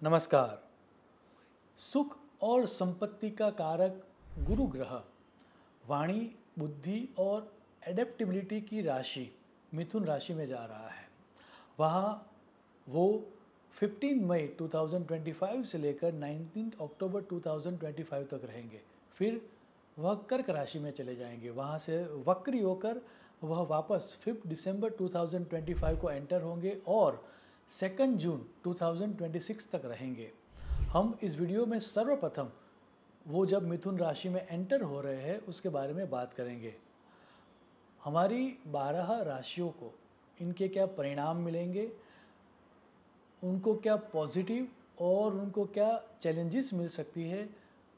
नमस्कार। सुख और संपत्ति का कारक गुरु ग्रह वाणी, बुद्धि और एडेप्टिबिलिटी की राशि मिथुन राशि में जा रहा है। वहाँ वो 15 मई 2025 से लेकर 19 अक्टूबर 2025 तक रहेंगे। फिर वह कर्क राशि में चले जाएंगे। वहाँ से वक्री होकर वह वापस 5 दिसंबर 2025 को एंटर होंगे और 2 जून 2026 तक रहेंगे। हम इस वीडियो में सर्वप्रथम वो जब मिथुन राशि में एंटर हो रहे हैं उसके बारे में बात करेंगे। हमारी 12 राशियों को इनके क्या परिणाम मिलेंगे, उनको क्या पॉजिटिव और उनको क्या चैलेंजेस मिल सकती है,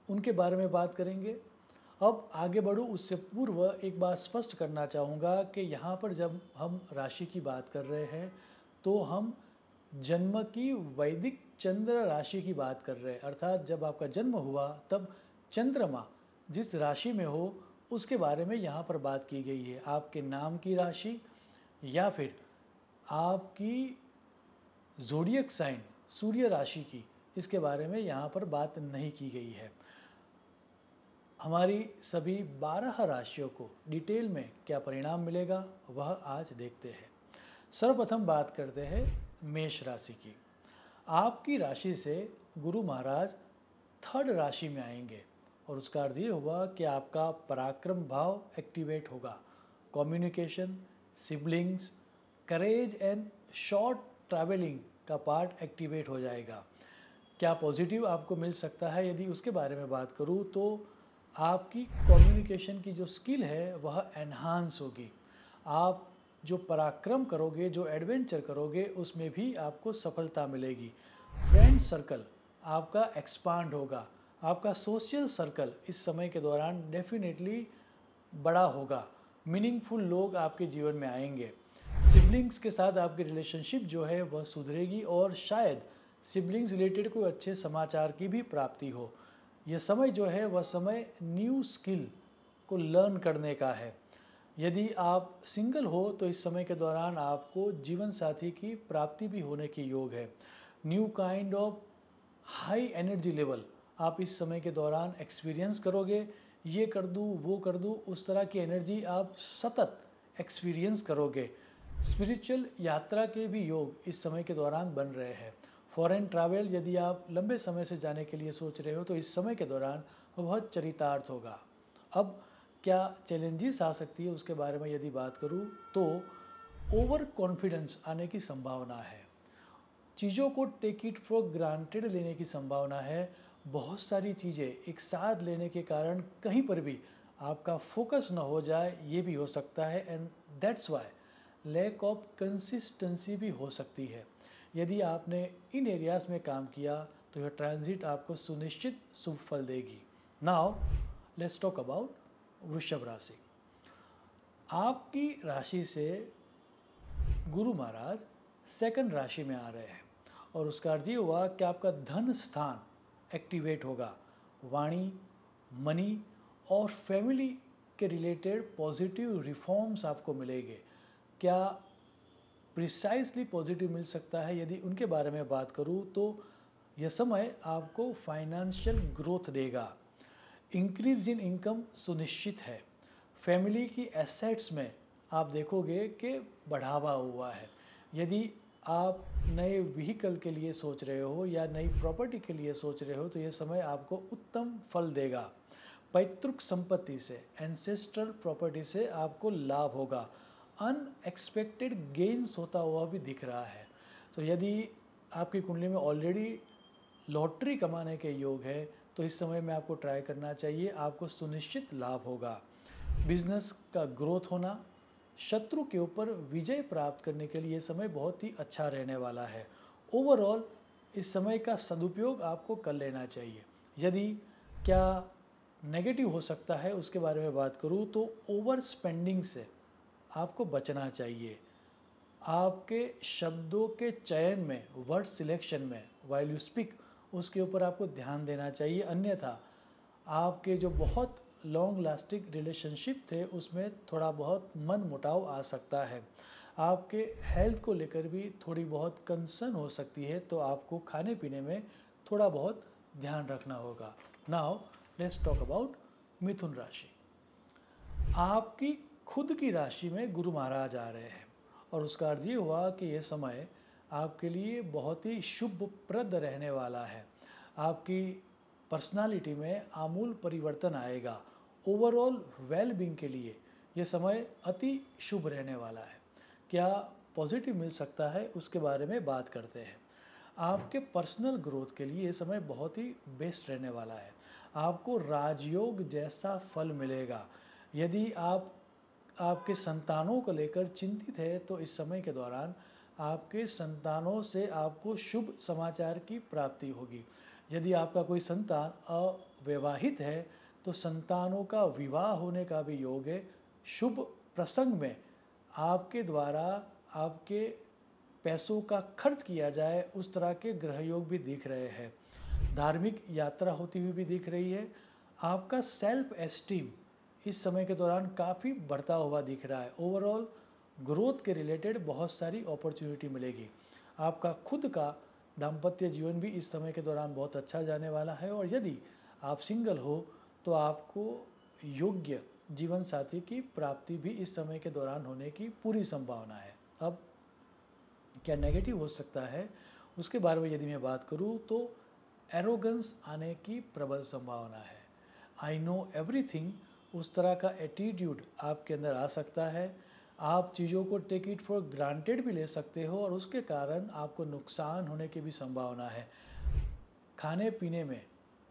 उनके बारे में बात करेंगे। अब आगे बढ़ूँ उससे पूर्व एक बात स्पष्ट करना चाहूँगा कि यहाँ पर जब हम राशि की बात कर रहे हैं तो हम जन्म की वैदिक चंद्र राशि की बात कर रहे हैं। अर्थात जब आपका जन्म हुआ तब चंद्रमा जिस राशि में हो उसके बारे में यहाँ पर बात की गई है। आपके नाम की राशि या फिर आपकी ज़ोडिएक साइन सूर्य राशि की, इसके बारे में यहाँ पर बात नहीं की गई है। हमारी सभी 12 राशियों को डिटेल में क्या परिणाम मिलेगा वह आज देखते हैं। सर्वप्रथम बात करते हैं मेष राशि की। आपकी राशि से गुरु महाराज 3rd राशि में आएंगे और उसका अर्थ ये हुआ कि आपका पराक्रम भाव एक्टिवेट होगा। Communication, siblings, courage and short travelling का पार्ट एक्टिवेट हो जाएगा। क्या पॉजिटिव आपको मिल सकता है यदि उसके बारे में बात करूँ तो आपकी कम्युनिकेशन की जो स्किल है वह एनहांस होगी। आप जो पराक्रम करोगे, जो एडवेंचर करोगे, उसमें भी आपको सफलता मिलेगी। फ्रेंड सर्कल आपका एक्सपांड होगा। आपका सोशल सर्कल इस समय के दौरान डेफिनेटली बड़ा होगा। मीनिंगफुल लोग आपके जीवन में आएंगे। सिबलिंग्स के साथ आपकी रिलेशनशिप जो है वह सुधरेगी और शायद सिबलिंग्स रिलेटेड कोई अच्छे समाचार की भी प्राप्ति हो। यह समय जो है वह समय न्यू स्किल को लर्न करने का है। यदि आप सिंगल हो तो इस समय के दौरान आपको जीवन साथी की प्राप्ति भी होने की योग है। New kind of high energy level आप इस समय के दौरान एक्सपीरियंस करोगे। ये कर दूँ, वो कर दूँ, उस तरह की एनर्जी आप सतत एक्सपीरियंस करोगे। स्पिरिचुअल यात्रा के भी योग इस समय के दौरान बन रहे हैं। फॉरेन ट्रैवल यदि आप लंबे समय से जाने के लिए सोच रहे हो तो इस समय के दौरान बहुत चरितार्थ होगा। अब क्या चैलेंजेस आ सकती है उसके बारे में यदि बात करूँ तो ओवर कॉन्फिडेंस आने की संभावना है। चीज़ों को टेक इट फॉर ग्रांटेड लेने की संभावना है। बहुत सारी चीज़ें एक साथ लेने के कारण कहीं पर भी आपका फोकस न हो जाए, ये भी हो सकता है। And that's why lack of consistency भी हो सकती है। यदि आपने इन एरियाज़ में काम किया तो यह ट्रांजिट आपको सुनिश्चित शुभ फल देगी। नाउ लेट्स टॉक अबाउट वृषभ राशि। आपकी राशि से गुरु महाराज 2nd राशि में आ रहे हैं और उसका अर्थ ये हुआ कि आपका धन स्थान एक्टिवेट होगा। वाणी, मनी और फैमिली के रिलेटेड पॉजिटिव रिफॉर्म्स आपको मिलेंगे। क्या प्रिसाइसली पॉजिटिव मिल सकता है यदि उनके बारे में बात करूँ तो यह समय आपको फाइनेंशियल ग्रोथ देगा। इंक्रीज इन इनकम सुनिश्चित है। फैमिली की एसेट्स में आप देखोगे कि बढ़ावा हुआ है। यदि आप नए व्हीकल के लिए सोच रहे हो या नई प्रॉपर्टी के लिए सोच रहे हो तो यह समय आपको उत्तम फल देगा। पैतृक संपत्ति से, एंसेस्ट्रल प्रॉपर्टी से आपको लाभ होगा। अनएक्सपेक्टेड गेन्स होता हुआ भी दिख रहा है। तो यदि आपकी कुंडली में ऑलरेडी लॉटरी कमाने के योग है तो इस समय में आपको ट्राई करना चाहिए, आपको सुनिश्चित लाभ होगा। बिजनेस का ग्रोथ होना, शत्रु के ऊपर विजय प्राप्त करने के लिए ये समय बहुत ही अच्छा रहने वाला है। ओवरऑल इस समय का सदुपयोग आपको कर लेना चाहिए। यदि क्या नेगेटिव हो सकता है उसके बारे में बात करूँ तो ओवर स्पेंडिंग से आपको बचना चाहिए। आपके शब्दों के चयन में, वर्ड सिलेक्शन में, वाइल यू स्पीक, उसके ऊपर आपको ध्यान देना चाहिए। अन्यथा आपके जो बहुत लॉन्ग लास्टिंग रिलेशनशिप थे उसमें थोड़ा बहुत मन मुटाव आ सकता है। आपके हेल्थ को लेकर भी थोड़ी बहुत कंसर्न हो सकती है, तो आपको खाने पीने में थोड़ा बहुत ध्यान रखना होगा। नाउ लेट्स टॉक अबाउट मिथुन राशि। आपकी खुद की राशि में गुरु महाराज आ रहे हैं और उसका अर्थ ये हुआ कि ये समय आपके लिए बहुत ही शुभप्रद रहने वाला है। आपकी पर्सनालिटी में आमूल परिवर्तन आएगा। ओवरऑल वेलबींग के लिए ये समय अति शुभ रहने वाला है। क्या पॉजिटिव मिल सकता है उसके बारे में बात करते हैं। आपके पर्सनल ग्रोथ के लिए ये समय बहुत ही बेस्ट रहने वाला है। आपको राजयोग जैसा फल मिलेगा। यदि आप आपके संतानों को लेकर चिंतित है तो इस समय के दौरान आपके संतानों से आपको शुभ समाचार की प्राप्ति होगी। यदि आपका कोई संतान अविवाहित है तो संतानों का विवाह होने का भी योग है। शुभ प्रसंग में आपके द्वारा आपके पैसों का खर्च किया जाए उस तरह के ग्रह योग भी दिख रहे हैं। धार्मिक यात्रा होती हुई भी दिख रही है। आपका सेल्फ एस्टीम इस समय के दौरान काफ़ी बढ़ता हुआ दिख रहा है। ओवरऑल ग्रोथ के रिलेटेड बहुत सारी अपॉर्चुनिटी मिलेगी। आपका खुद का दाम्पत्य जीवन भी इस समय के दौरान बहुत अच्छा जाने वाला है और यदि आप सिंगल हो तो आपको योग्य जीवन साथी की प्राप्ति भी इस समय के दौरान होने की पूरी संभावना है। अब क्या नेगेटिव हो सकता है उसके बारे में यदि मैं बात करूं तो एरोगेंस आने की प्रबल संभावना है। आई नो एवरीथिंग, उस तरह का एटीट्यूड आपके अंदर आ सकता है। आप चीज़ों को टेक इट फॉर ग्रांटेड भी ले सकते हो और उसके कारण आपको नुकसान होने की भी संभावना है। खाने पीने में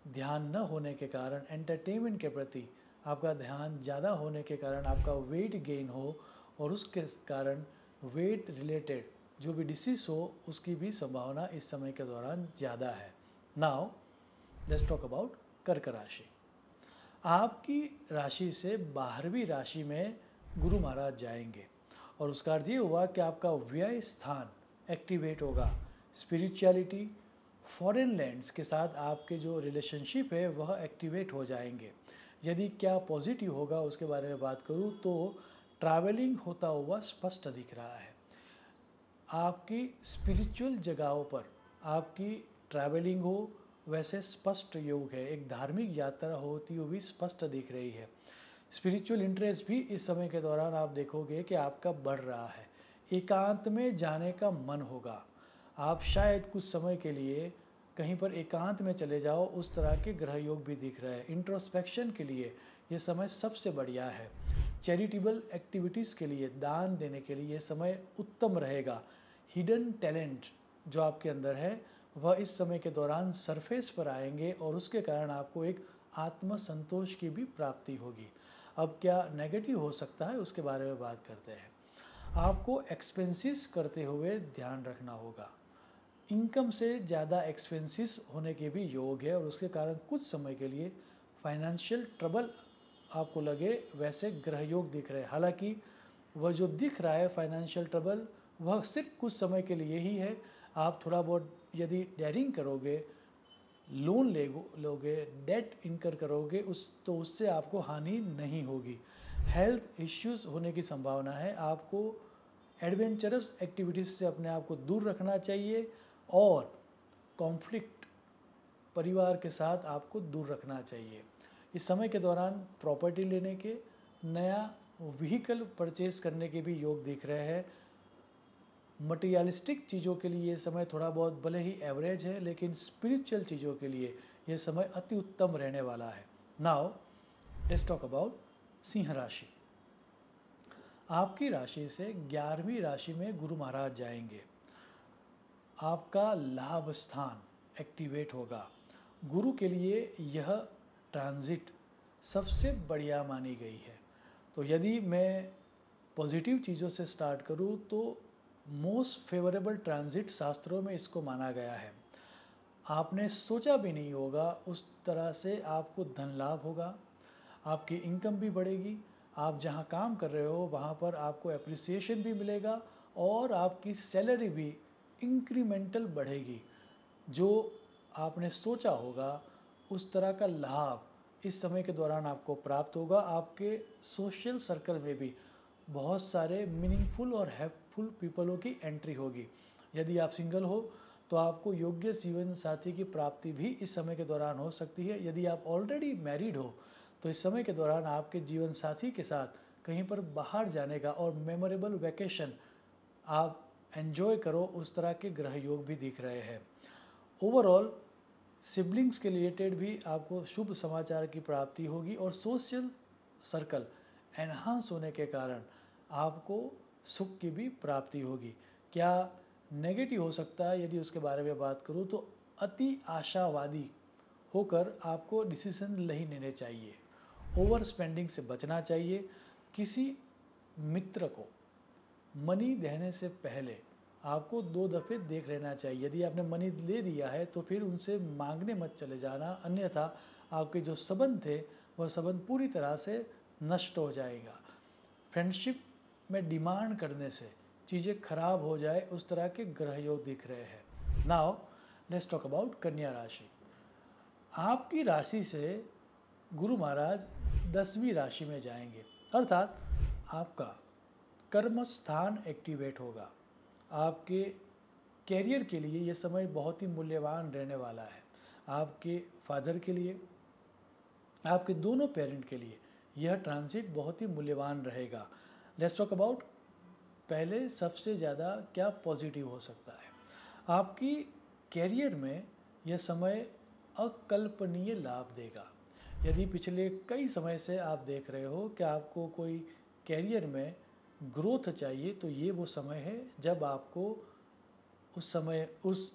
ध्यान न होने के कारण, एंटरटेनमेंट के प्रति आपका ध्यान ज़्यादा होने के कारण आपका वेट गेन हो और उसके कारण वेट रिलेटेड जो भी डिसीज़ हो उसकी भी संभावना इस समय के दौरान ज़्यादा है। नाउ लेट्स टॉक अबाउट कर्क राशि। आपकी राशि से 12वीं राशि में गुरु महाराज जाएंगे और उसका अर्थ ये हुआ कि आपका व्यय स्थान एक्टिवेट होगा। स्पिरिचुअलिटी, फॉरेन लैंड्स के साथ आपके जो रिलेशनशिप है वह एक्टिवेट हो जाएंगे। यदि क्या पॉजिटिव होगा उसके बारे में बात करूँ तो ट्रैवलिंग होता हुआ स्पष्ट दिख रहा है। आपकी स्पिरिचुअल जगहों पर आपकी ट्रैवलिंग हो वैसे स्पष्ट योग है। एक धार्मिक यात्रा होती हुई स्पष्ट दिख रही है। स्पिरिचुअल इंटरेस्ट भी इस समय के दौरान आप देखोगे कि आपका बढ़ रहा है। एकांत में जाने का मन होगा। आप शायद कुछ समय के लिए कहीं पर एकांत में चले जाओ, उस तरह के ग्रह योग भी दिख रहे हैं। इंट्रोस्पेक्शन के लिए ये समय सबसे बढ़िया है। चैरिटेबल एक्टिविटीज़ के लिए, दान देने के लिए ये समय उत्तम रहेगा। हिडन टैलेंट जो आपके अंदर है वह इस समय के दौरान सरफेस पर आएंगे और उसके कारण आपको एक आत्मसंतोष की भी प्राप्ति होगी। अब क्या नेगेटिव हो सकता है उसके बारे में बात करते हैं। आपको एक्सपेंसेस करते हुए ध्यान रखना होगा। इनकम से ज़्यादा एक्सपेंसेस होने के भी योग है और उसके कारण कुछ समय के लिए फाइनेंशियल ट्रबल आपको लगे वैसे ग्रह योग दिख रहे हैं। हालांकि वह जो दिख रहा है फाइनेंशियल ट्रबल वह सिर्फ कुछ समय के लिए ही है। आप थोड़ा बहुत यदि डेयरिंग करोगे, लोन लोगे, डेट इनकर करोगे तो उससे आपको हानि नहीं होगी। हेल्थ इश्यूज होने की संभावना है। आपको एडवेंचरस एक्टिविटीज़ से अपने आप को दूर रखना चाहिए और कॉन्फ्लिक्ट परिवार के साथ आपको दूर रखना चाहिए। इस समय के दौरान प्रॉपर्टी लेने के, नया व्हीकल परचेज करने के भी योग दिख रहे हैं। मटीरियलिस्टिक चीज़ों के लिए ये समय थोड़ा बहुत भले ही एवरेज है, लेकिन स्पिरिचुअल चीज़ों के लिए ये समय अति उत्तम रहने वाला है। Now let's talk about Singh राशि। आपकी राशि से 11वीं राशि में गुरु महाराज जाएंगे। आपका लाभ स्थान एक्टिवेट होगा। गुरु के लिए यह ट्रांजिट सबसे बढ़िया मानी गई है। तो यदि मैं पॉजिटिव चीज़ों से स्टार्ट करूँ तो मोस्ट फेवरेबल ट्रांजिट शास्त्रों में इसको माना गया है। आपने सोचा भी नहीं होगा उस तरह से आपको धन लाभ होगा। आपकी इनकम भी बढ़ेगी। आप जहाँ काम कर रहे हो वहाँ पर आपको एप्रिसिएशन भी मिलेगा और आपकी सैलरी भी इंक्रीमेंटल बढ़ेगी। जो आपने सोचा होगा उस तरह का लाभ इस समय के दौरान आपको प्राप्त होगा। आपके सोशल सर्कल में भी बहुत सारे मीनिंगफुल और हेल्पफुल पीपलों की एंट्री होगी। यदि आप सिंगल हो तो आपको योग्य जीवन साथी की प्राप्ति भी इस समय के दौरान हो सकती है। यदि आप ऑलरेडी मैरिड हो तो इस समय के दौरान आपके जीवन साथी के साथ कहीं पर बाहर जाने का और मेमोरेबल वैकेशन आप एंजॉय करो, उस तरह के ग्रह योग भी दिख रहे हैं। ओवरऑल सिबलिंग्स के रिलेटेड भी आपको शुभ समाचार की प्राप्ति होगी और सोशल सर्कल एनहांस होने के कारण आपको सुख की भी प्राप्ति होगी। क्या नेगेटिव हो सकता है यदि उसके बारे में बात करूँ तो अति आशावादी होकर आपको डिसीजन नहीं लेने चाहिए, ओवर स्पेंडिंग से बचना चाहिए। किसी मित्र को मनी देने से पहले आपको 2 दफ़े देख लेना चाहिए। यदि आपने मनी ले दिया है तो फिर उनसे मांगने मत चले जाना, अन्यथा आपके जो संबंध थे वह संबंध पूरी तरह से नष्ट हो जाएगा। फ्रेंडशिप में डिमांड करने से चीज़ें खराब हो जाए, उस तरह के ग्रह योग दिख रहे हैं। नाउ लेट्स टॉक अबाउट कन्या राशि। आपकी राशि से गुरु महाराज 10वीं राशि में जाएंगे, अर्थात आपका कर्म स्थान एक्टिवेट होगा। आपके कैरियर के लिए ये समय बहुत ही मूल्यवान रहने वाला है। आपके फादर के लिए, आपके दोनों पेरेंट के लिए यह ट्रांजिट बहुत ही मूल्यवान रहेगा। लेट्स टॉक अबाउट पहले सबसे ज़्यादा क्या पॉजिटिव हो सकता है। आपकी कैरियर में यह समय अकल्पनीय लाभ देगा। यदि पिछले कई समय से आप देख रहे हो कि आपको कोई कैरियर में ग्रोथ चाहिए तो ये वो समय है जब आपको उस समय उस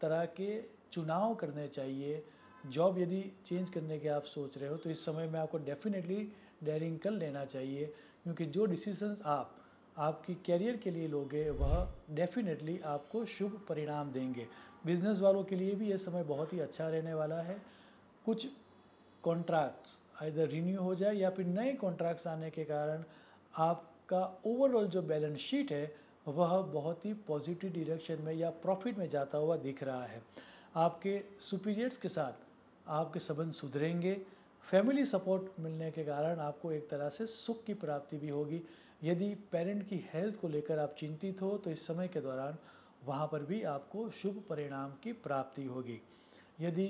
तरह के चुनाव करने चाहिए। जॉब यदि चेंज करने के आप सोच रहे हो तो इस समय में आपको डेफिनेटली डेयरिंग कर लेना चाहिए, क्योंकि जो डिसीजंस आप आपकी कैरियर के लिए लोगे वह डेफिनेटली आपको शुभ परिणाम देंगे। बिजनेस वालों के लिए भी ये समय बहुत ही अच्छा रहने वाला है। कुछ कॉन्ट्रैक्ट्स आइदर रिन्यू हो जाए या फिर नए कॉन्ट्रैक्ट्स आने के कारण आपका ओवरऑल जो बैलेंस शीट है वह बहुत ही पॉजिटिव डायरेक्शन में या प्रॉफिट में जाता हुआ दिख रहा है। आपके सुपीरियर्स के साथ आपके संबंध सुधरेंगे। फैमिली सपोर्ट मिलने के कारण आपको एक तरह से सुख की प्राप्ति भी होगी। यदि पेरेंट की हेल्थ को लेकर आप चिंतित हो तो इस समय के दौरान वहाँ पर भी आपको शुभ परिणाम की प्राप्ति होगी। यदि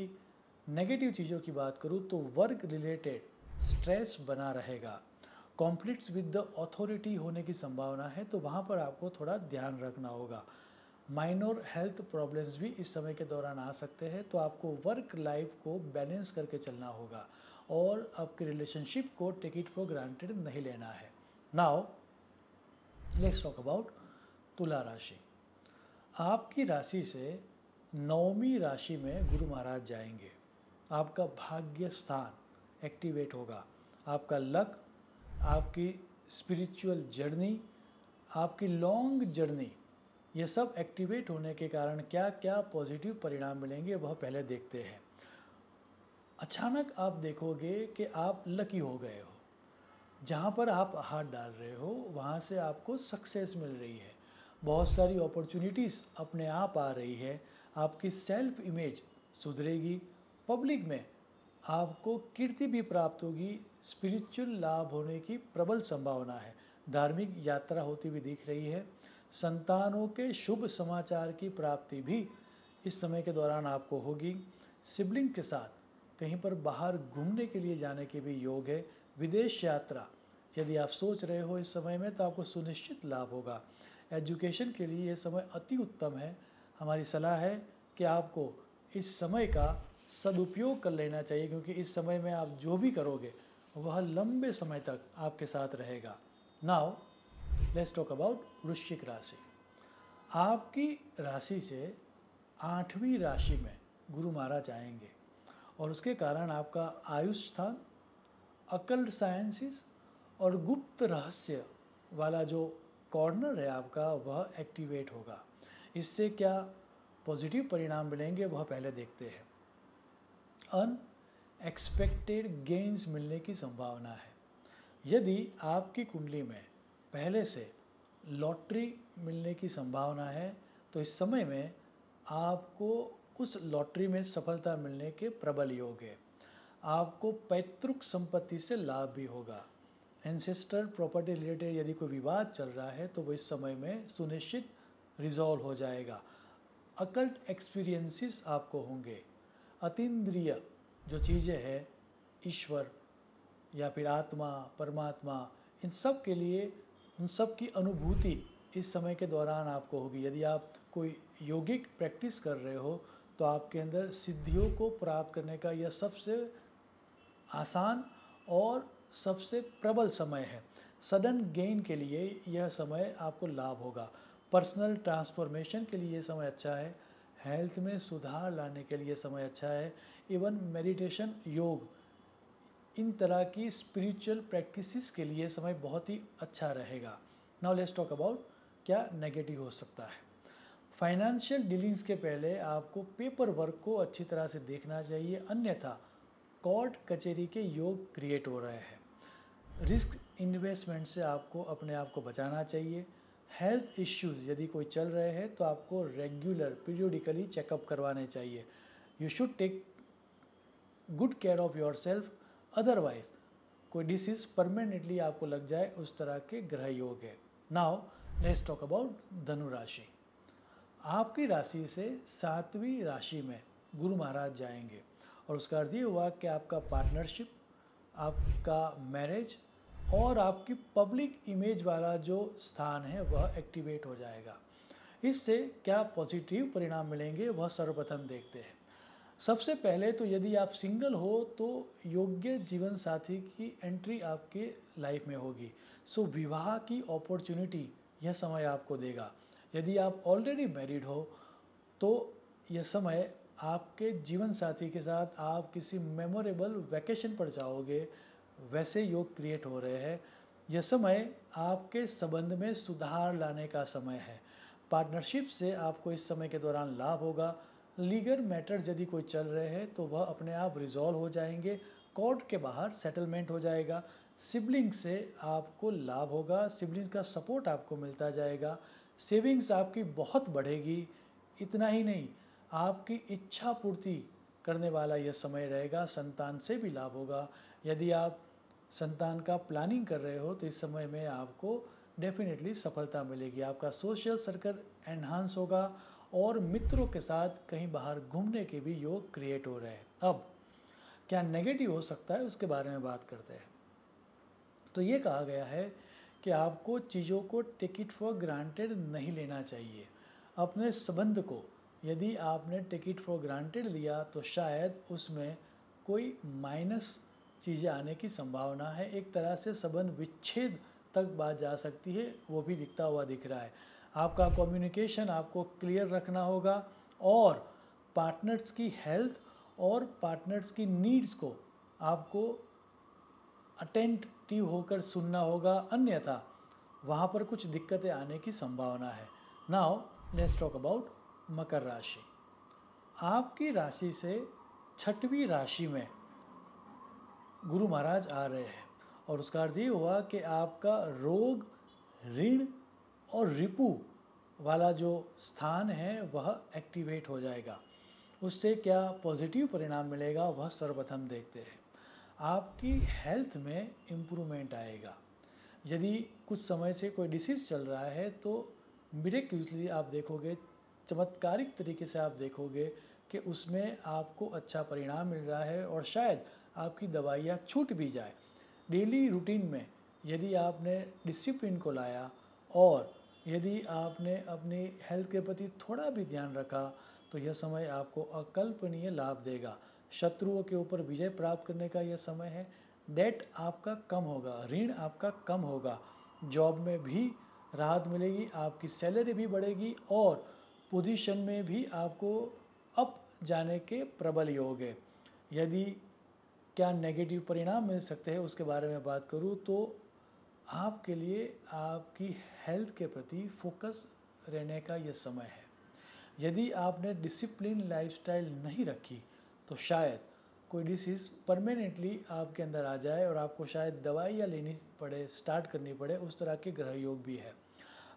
नेगेटिव चीज़ों की बात करूँ तो वर्क रिलेटेड स्ट्रेस बना रहेगा। कॉन्फ्लिक्ट्स विद द अथॉरिटी होने की संभावना है, तो वहाँ पर आपको थोड़ा ध्यान रखना होगा। माइनर हेल्थ प्रॉब्लम्स भी इस समय के दौरान आ सकते हैं, तो आपको वर्क लाइफ को बैलेंस करके चलना होगा और आपके रिलेशनशिप को टेक इट फॉर ग्रांटेड नहीं लेना है। नाउ लेट्स टॉक अबाउट तुला राशि। आपकी राशि से 9वीं राशि में गुरु महाराज जाएंगे। आपका भाग्य स्थान एक्टिवेट होगा। आपका लक, आपकी स्पिरिचुअल जर्नी, आपकी लॉन्ग जर्नी, ये सब एक्टिवेट होने के कारण क्या क्या पॉजिटिव परिणाम मिलेंगे वह पहले देखते हैं। अचानक आप देखोगे कि आप लकी हो गए हो। जहाँ पर आप हाथ डाल रहे हो वहाँ से आपको सक्सेस मिल रही है। बहुत सारी अपॉर्चुनिटीज़ अपने आप आ रही है। आपकी सेल्फ इमेज सुधरेगी। पब्लिक में आपको कीर्ति भी प्राप्त होगी। स्पिरिचुअल लाभ होने की प्रबल संभावना है। धार्मिक यात्रा होती हुई दिख रही है। संतानों के शुभ समाचार की प्राप्ति भी इस समय के दौरान आपको होगी। सिबलिंग के साथ कहीं पर बाहर घूमने के लिए जाने के भी योग है। विदेश यात्रा यदि आप सोच रहे हो इस समय में तो आपको सुनिश्चित लाभ होगा। एजुकेशन के लिए ये समय अति उत्तम है। हमारी सलाह है कि आपको इस समय का सदुपयोग कर लेना चाहिए, क्योंकि इस समय में आप जो भी करोगे वह लंबे समय तक आपके साथ रहेगा। नाउ लेट्स टॉक अबाउट वृश्चिक राशि। आपकी राशि से 8वीं राशि में गुरु महाराज आएंगे और उसके कारण आपका आयुष स्थान, अकल्ट साइंसेस और गुप्त रहस्य वाला जो कॉर्नर है आपका वह एक्टिवेट होगा। इससे क्या पॉजिटिव परिणाम मिलेंगे वह पहले देखते हैं। अनएक्सपेक्टेड गेन्स मिलने की संभावना है। यदि आपकी कुंडली में पहले से लॉटरी मिलने की संभावना है तो इस समय में आपको उस लॉटरी में सफलता मिलने के प्रबल योग है। आपको पैतृक संपत्ति से लाभ भी होगा। एंसेस्टर प्रॉपर्टी रिलेटेड यदि कोई विवाद चल रहा है तो वो इस समय में सुनिश्चित रिजॉल्व हो जाएगा। अकल्ट एक्सपीरियंसेस आपको होंगे। अतीन्द्रिय जो चीज़ें हैं, ईश्वर या फिर आत्मा, परमात्मा, इन सब के लिए उन सब की अनुभूति इस समय के दौरान आपको होगी। यदि आप कोई यौगिक प्रैक्टिस कर रहे हो तो आपके अंदर सिद्धियों को प्राप्त करने का यह सबसे आसान और सबसे प्रबल समय है। सडन गेन के लिए यह समय आपको लाभ होगा। पर्सनल ट्रांसफॉर्मेशन के लिए ये समय अच्छा है। हेल्थ में सुधार लाने के लिए समय अच्छा है। इवन मेडिटेशन, योग, इन तरह की स्पिरिचुअल प्रैक्टिसेस के लिए समय बहुत ही अच्छा रहेगा। नाउ लेट्स टॉक अबाउट क्या नेगेटिव हो सकता है। फाइनेंशियल डीलिंग्स के पहले आपको पेपर वर्क को अच्छी तरह से देखना चाहिए, अन्यथा कोर्ट कचहरी के योग क्रिएट हो रहे हैं। रिस्क इन्वेस्टमेंट से आपको अपने आप को बचाना चाहिए। हेल्थ इश्यूज़ यदि कोई चल रहे हैं तो आपको रेगुलर पीरियोडिकली चेकअप करवाने चाहिए। You should take good care of yourself, otherwise कोई डिसीज़ परमानेंटली आपको लग जाए, उस तरह के ग्रह योग है। नाउ लेट्स टॉक अबाउट धनु राशि। आपकी राशि से 7वीं राशि में गुरु महाराज जाएंगे और उसका अर्थ ये हुआ कि आपका पार्टनरशिप, आपका मैरिज और आपकी पब्लिक इमेज वाला जो स्थान है वह एक्टिवेट हो जाएगा। इससे क्या पॉजिटिव परिणाम मिलेंगे वह सर्वप्रथम देखते हैं। सबसे पहले तो यदि आप सिंगल हो तो योग्य जीवन साथी की एंट्री आपके लाइफ में होगी। सो विवाह की अपॉर्चुनिटी यह समय आपको देगा। यदि आप ऑलरेडी मैरिड हो तो यह समय आपके जीवन साथी के साथ आप किसी मेमोरेबल वैकेशन पर जाओगे, वैसे योग क्रिएट हो रहे हैं। यह समय आपके संबंध में सुधार लाने का समय है। पार्टनरशिप से आपको इस समय के दौरान लाभ होगा। लीगल मैटर्स यदि कोई चल रहे हैं तो वह अपने आप रिजॉल्व हो जाएंगे। कोर्ट के बाहर सेटलमेंट हो जाएगा। सिबलिंग से आपको लाभ होगा, सिबलिंग्स का सपोर्ट आपको मिलता जाएगा। सेविंग्स आपकी बहुत बढ़ेगी। इतना ही नहीं, आपकी इच्छा पूर्ति करने वाला यह समय रहेगा। संतान से भी लाभ होगा। यदि आप संतान का प्लानिंग कर रहे हो तो इस समय में आपको डेफिनेटली सफलता मिलेगी। आपका सोशल सर्कल एनहांस होगा और मित्रों के साथ कहीं बाहर घूमने के भी योग क्रिएट हो रहे हैं। अब क्या नेगेटिव हो सकता है उसके बारे में बात करते हैं। तो ये कहा गया है कि आपको चीज़ों को टेक इट फॉर ग्रांटेड नहीं लेना चाहिए। अपने संबंध को यदि आपने टेक इट फॉर ग्रांटेड लिया तो शायद उसमें कोई माइनस चीज़ें आने की संभावना है। एक तरह से संबंध विच्छेद तक बात जा सकती है, वो भी दिखता हुआ दिख रहा है। आपका कम्युनिकेशन आपको क्लियर रखना होगा और पार्टनर्स की हेल्थ और पार्टनर्स की नीड्स को आपको अटेंटिव होकर सुनना होगा, अन्यथा वहाँ पर कुछ दिक्कतें आने की संभावना है। नाउ लेट्स टॉक अबाउट मकर राशि। आपकी राशि से 6वीं राशि में गुरु महाराज आ रहे हैं और उसका अर्थ ये हुआ कि आपका रोग, ऋण और रिपु वाला जो स्थान है वह एक्टिवेट हो जाएगा। उससे क्या पॉजिटिव परिणाम मिलेगा वह सर्वप्रथम देखते हैं। आपकी हेल्थ में इम्प्रूवमेंट आएगा। यदि कुछ समय से कोई डिसीज़ चल रहा है तो मिरेक्युलसली आप देखोगे, चमत्कारिक तरीके से आप देखोगे कि उसमें आपको अच्छा परिणाम मिल रहा है और शायद आपकी दवाइयाँ छूट भी जाए। डेली रूटीन में यदि आपने डिसिप्लिन को लाया और यदि आपने अपनी हेल्थ के प्रति थोड़ा भी ध्यान रखा तो यह समय आपको अकल्पनीय लाभ देगा। शत्रुओं के ऊपर विजय प्राप्त करने का यह समय है। डेट आपका कम होगा, ऋण आपका कम होगा। जॉब में भी राहत मिलेगी, आपकी सैलरी भी बढ़ेगी और पोजीशन में भी आपको अप जाने के प्रबल योग है। यदि क्या नेगेटिव परिणाम मिल सकते हैं उसके बारे में बात करूँ तो आपके लिए आपकी हेल्थ के प्रति फोकस रहने का यह समय है। यदि आपने डिसिप्लिन लाइफस्टाइल नहीं रखी तो शायद कोई डिसीज़ परमानेंटली आपके अंदर आ जाए और आपको शायद दवाइयाँ लेनी पड़े, स्टार्ट करनी पड़े। उस तरह के ग्रह योग भी है।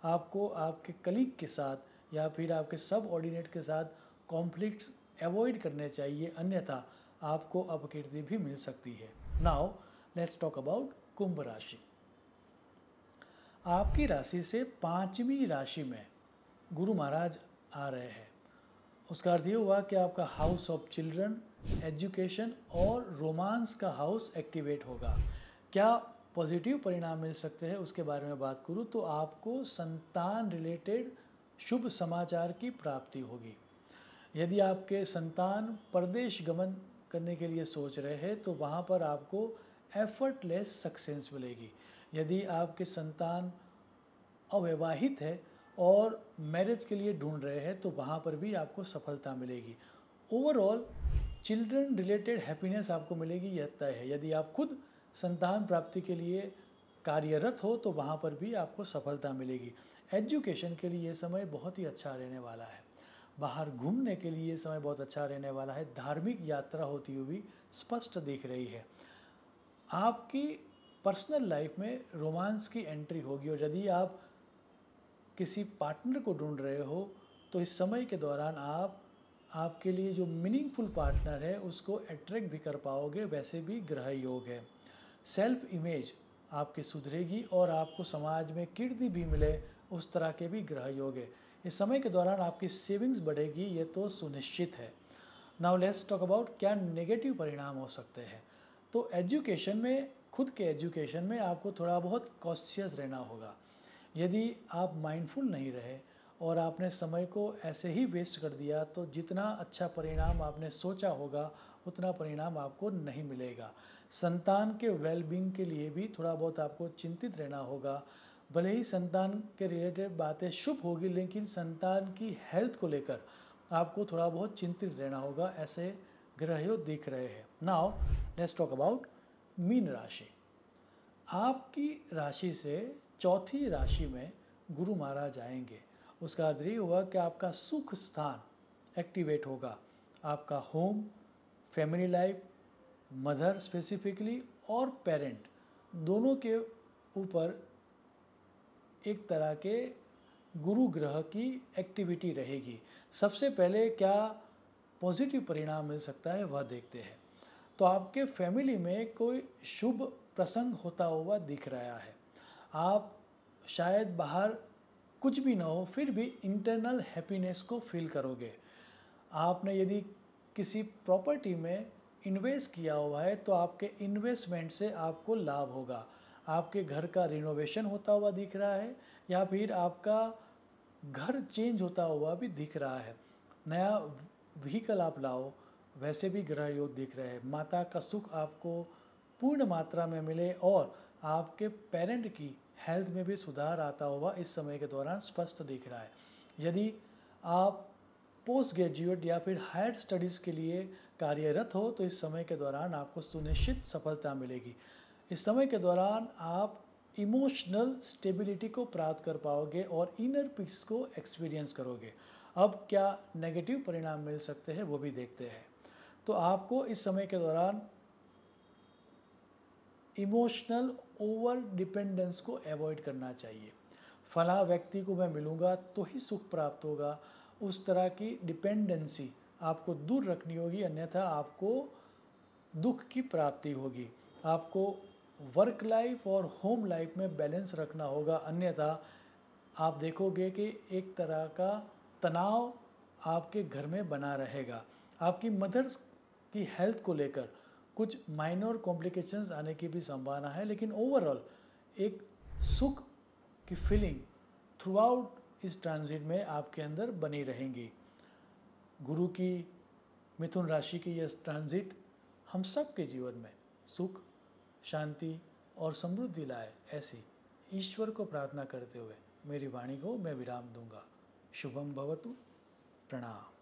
आपको आपके कलीग के साथ या फिर आपके सब ऑर्डिनेट के साथ कॉन्फ्लिक्ट्स अवॉइड करने चाहिए, अन्यथा आपको अपकीर्ति भी मिल सकती है। नाउ लेट्स टॉक अबाउट कुंभ राशि। आपकी राशि से 5वीं राशि में गुरु महाराज आ रहे हैं। उसका अर्थ ये हुआ कि आपका हाउस ऑफ चिल्ड्रन, एजुकेशन और रोमांस का हाउस एक्टिवेट होगा। क्या पॉजिटिव परिणाम मिल सकते हैं उसके बारे में बात करूँ तो आपको संतान रिलेटेड शुभ समाचार की प्राप्ति होगी। यदि आपके संतान परदेश गमन करने के लिए सोच रहे हैं तो वहाँ पर आपको एफर्टलेस सक्सेस मिलेगी। यदि आपके संतान अविवाहित है और मैरिज के लिए ढूंढ रहे हैं तो वहाँ पर भी आपको सफलता मिलेगी। ओवरऑल चिल्ड्रन रिलेटेड हैप्पीनेस आपको मिलेगी, यह तय है। यदि आप खुद संतान प्राप्ति के लिए कार्यरत हो तो वहाँ पर भी आपको सफलता मिलेगी। एजुकेशन के लिए ये समय बहुत ही अच्छा रहने वाला है। बाहर घूमने के लिए ये समय बहुत अच्छा रहने वाला है। धार्मिक यात्रा होती हुई स्पष्ट दिख रही है। आपकी पर्सनल लाइफ में रोमांस की एंट्री होगी और यदि आप किसी पार्टनर को ढूंढ रहे हो तो इस समय के दौरान आप आपके लिए जो मीनिंगफुल पार्टनर है उसको अट्रैक्ट भी कर पाओगे। वैसे भी ग्रह योग है। सेल्फ इमेज आपकी सुधरेगी और आपको समाज में कीर्ति भी मिले उस तरह के भी ग्रह योग है। इस समय के दौरान आपकी सेविंग्स बढ़ेगी, ये तो सुनिश्चित है। नाउ लेट्स टॉक अबाउट क्या नेगेटिव परिणाम हो सकते हैं। तो एजुकेशन में, खुद के एजुकेशन में आपको थोड़ा बहुत कॉशियस रहना होगा। यदि आप माइंडफुल नहीं रहे और आपने समय को ऐसे ही वेस्ट कर दिया तो जितना अच्छा परिणाम आपने सोचा होगा उतना परिणाम आपको नहीं मिलेगा। संतान के वेलबींग के लिए भी थोड़ा बहुत आपको चिंतित रहना होगा। भले ही संतान के रिलेटेड बातें शुभ होगी लेकिन संतान की हेल्थ को लेकर आपको थोड़ा बहुत चिंतित रहना होगा, ऐसे ग्रह दिख रहे हैं। Now let's talk about mean राशि। आपकी राशि से चौथी राशि में गुरु महाराज आएंगे। उसका अर्थ ये हुआ कि आपका सुख स्थान एक्टिवेट होगा। आपका home, family life, mother specifically और पेरेंट दोनों के ऊपर एक तरह के गुरु ग्रह की एक्टिविटी रहेगी। सबसे पहले क्या पॉजिटिव परिणाम मिल सकता है वह देखते हैं। तो आपके फैमिली में कोई शुभ प्रसंग होता हुआ दिख रहा है। आप शायद बाहर कुछ भी ना हो फिर भी इंटरनल हैप्पीनेस को फील करोगे। आपने यदि किसी प्रॉपर्टी में इन्वेस्ट किया हुआ है तो आपके इन्वेस्टमेंट से आपको लाभ होगा। आपके घर का रिनोवेशन होता हुआ दिख रहा है या फिर आपका घर चेंज होता हुआ भी दिख रहा है। नया व्हीकल आप लाओ, वैसे भी ग्रह योग दिख रहे हैं। माता का सुख आपको पूर्ण मात्रा में मिले और आपके पेरेंट की हेल्थ में भी सुधार आता हुआ इस समय के दौरान स्पष्ट दिख रहा है। यदि आप पोस्ट ग्रेजुएट या फिर हायर स्टडीज़ के लिए कार्यरत हो तो इस समय के दौरान आपको सुनिश्चित सफलता मिलेगी। इस समय के दौरान आप इमोशनल स्टेबिलिटी को प्राप्त कर पाओगे और इनर पीस को एक्सपीरियंस करोगे। अब क्या नेगेटिव परिणाम मिल सकते हैं वो भी देखते हैं। तो आपको इस समय के दौरान इमोशनल ओवर डिपेंडेंस को अवॉइड करना चाहिए। फला व्यक्ति को मैं मिलूँगा तो ही सुख प्राप्त होगा, उस तरह की डिपेंडेंसी आपको दूर रखनी होगी, अन्यथा आपको दुख की प्राप्ति होगी। आपको वर्क लाइफ और होम लाइफ में बैलेंस रखना होगा, अन्यथा आप देखोगे कि एक तरह का तनाव आपके घर में बना रहेगा। आपकी मदर्स की हेल्थ को लेकर कुछ माइनर कॉम्प्लिकेशंस आने की भी संभावना है, लेकिन ओवरऑल एक सुख की फीलिंग थ्रू आउट इस ट्रांजिट में आपके अंदर बनी रहेंगी। गुरु की मिथुन राशि की यह ट्रांजिट हम सब के जीवन में सुख, शांति और समृद्धि लाए, ऐसी ईश्वर को प्रार्थना करते हुए मेरी वाणी को मैं विराम दूंगा। शुभम भवतु। प्रणाम।